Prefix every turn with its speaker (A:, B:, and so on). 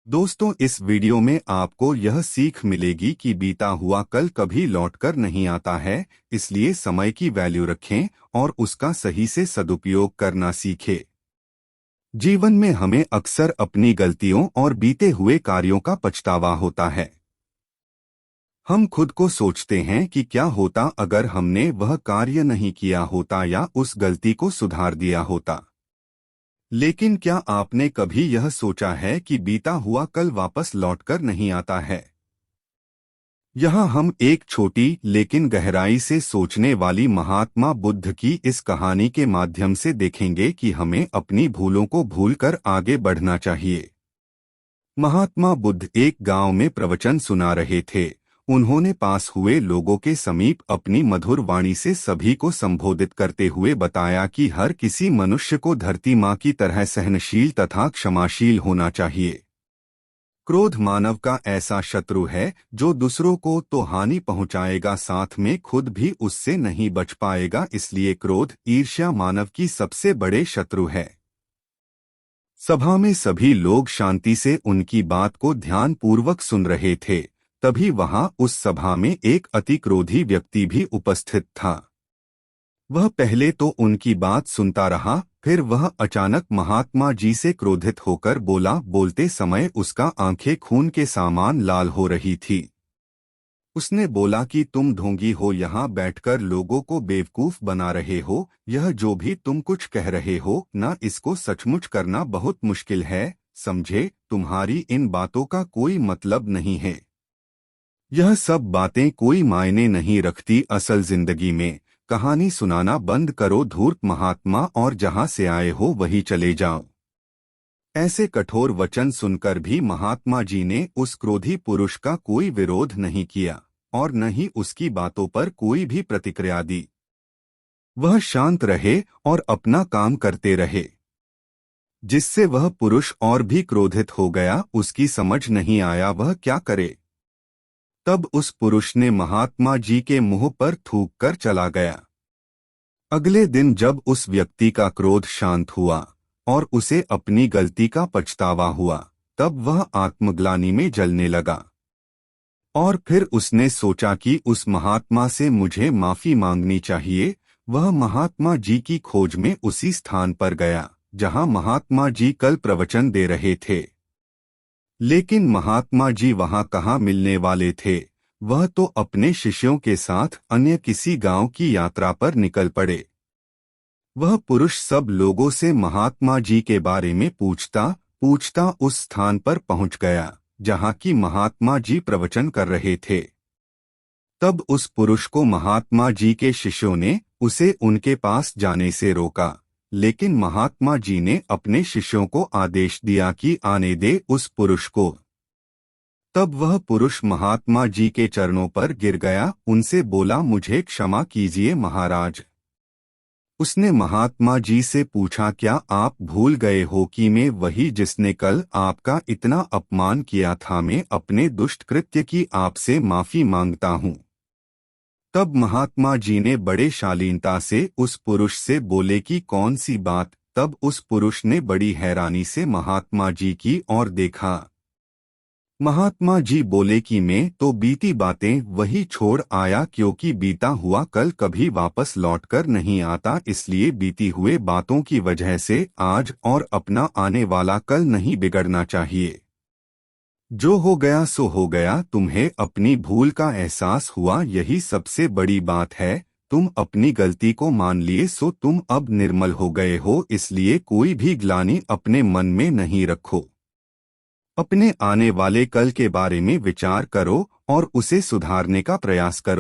A: दोस्तों, इस वीडियो में आपको यह सीख मिलेगी कि बीता हुआ कल कभी लौटकर नहीं आता है, इसलिए समय की वैल्यू रखें और उसका सही से सदुपयोग करना सीखें। जीवन में हमें अक्सर अपनी गलतियों और बीते हुए कार्यों का पछतावा होता है। हम खुद को सोचते हैं कि क्या होता अगर हमने वह कार्य नहीं किया होता या उस गलती को सुधार दिया होता। लेकिन क्या आपने कभी यह सोचा है कि बीता हुआ कल वापस लौटकर नहीं आता है? यहाँ हम एक छोटी लेकिन गहराई से सोचने वाली महात्मा बुद्ध की इस कहानी के माध्यम से देखेंगे कि हमें अपनी भूलों को भूलकर आगे बढ़ना चाहिए। महात्मा बुद्ध एक गांव में प्रवचन सुना रहे थे। उन्होंने पास हुए लोगों के समीप अपनी मधुर वाणी से सभी को संबोधित करते हुए बताया कि हर किसी मनुष्य को धरती माँ की तरह सहनशील तथा क्षमाशील होना चाहिए। क्रोध मानव का ऐसा शत्रु है जो दूसरों को तो हानि पहुंचाएगा, साथ में खुद भी उससे नहीं बच पाएगा। इसलिए क्रोध, ईर्ष्या मानव की सबसे बड़े शत्रु है। सभा में सभी लोग शांति से उनकी बात को ध्यानपूर्वक सुन रहे थे। तभी वहां उस सभा में एक अति क्रोधी व्यक्ति भी उपस्थित था। वह पहले तो उनकी बात सुनता रहा, फिर वह अचानक महात्मा जी से क्रोधित होकर बोला। बोलते समय उसका आंखें खून के समान लाल हो रही थी। उसने बोला कि तुम ढोंगी हो, यहाँ बैठकर लोगों को बेवकूफ बना रहे हो। यह जो भी तुम कुछ कह रहे हो ना, इसको सचमुच करना बहुत मुश्किल है। समझे, तुम्हारी इन बातों का कोई मतलब नहीं है। यह सब बातें कोई मायने नहीं रखती असल जिंदगी में। कहानी सुनाना बंद करो धूर्त महात्मा, और जहां से आए हो वहीं चले जाओ। ऐसे कठोर वचन सुनकर भी महात्मा जी ने उस क्रोधी पुरुष का कोई विरोध नहीं किया और न ही उसकी बातों पर कोई भी प्रतिक्रिया दी। वह शांत रहे और अपना काम करते रहे, जिससे वह पुरुष और भी क्रोधित हो गया। उसकी समझ नहीं आया वह क्या करे। तब उस पुरुष ने महात्मा जी के मुंह पर थूक कर चला गया। अगले दिन जब उस व्यक्ति का क्रोध शांत हुआ और उसे अपनी गलती का पछतावा हुआ, तब वह आत्मग्लानि में जलने लगा। और फिर उसने सोचा कि उस महात्मा से मुझे माफी मांगनी चाहिए। वह महात्मा जी की खोज में उसी स्थान पर गया जहां महात्मा जी कल प्रवचन दे रहे थे। लेकिन महात्मा जी वहां कहाँ मिलने वाले थे। वह तो अपने शिष्यों के साथ अन्य किसी गांव की यात्रा पर निकल पड़े। वह पुरुष सब लोगों से महात्मा जी के बारे में पूछता पूछता उस स्थान पर पहुंच गया जहां की महात्मा जी प्रवचन कर रहे थे। तब उस पुरुष को महात्मा जी के शिष्यों ने उसे उनके पास जाने से रोका, लेकिन महात्मा जी ने अपने शिष्यों को आदेश दिया कि आने दे उस पुरुष को। तब वह पुरुष महात्मा जी के चरणों पर गिर गया, उनसे बोला, मुझे क्षमा कीजिए महाराज। उसने महात्मा जी से पूछा, क्या आप भूल गए हो कि मैं वही जिसने कल आपका इतना अपमान किया था? मैं अपने दुष्ट कृत्य की आपसे माफी मांगता हूँ। तब महात्मा जी ने बड़े शालीनता से उस पुरुष से बोले कि कौन सी बात? तब उस पुरुष ने बड़ी हैरानी से महात्मा जी की ओर देखा। महात्मा जी बोले कि मैं तो बीती बातें वही छोड़ आया, क्योंकि बीता हुआ कल कभी वापस लौटकर नहीं आता। इसलिए बीती हुए बातों की वजह से आज और अपना आने वाला कल नहीं बिगड़ना चाहिए। जो हो गया सो हो गया। तुम्हें अपनी भूल का एहसास हुआ, यही सबसे बड़ी बात है। तुम अपनी गलती को मान लिए, सो तुम अब निर्मल हो गए हो। इसलिए कोई भी ग्लानि अपने मन में नहीं रखो। अपने आने वाले कल के बारे में विचार करो और उसे सुधारने का प्रयास करो।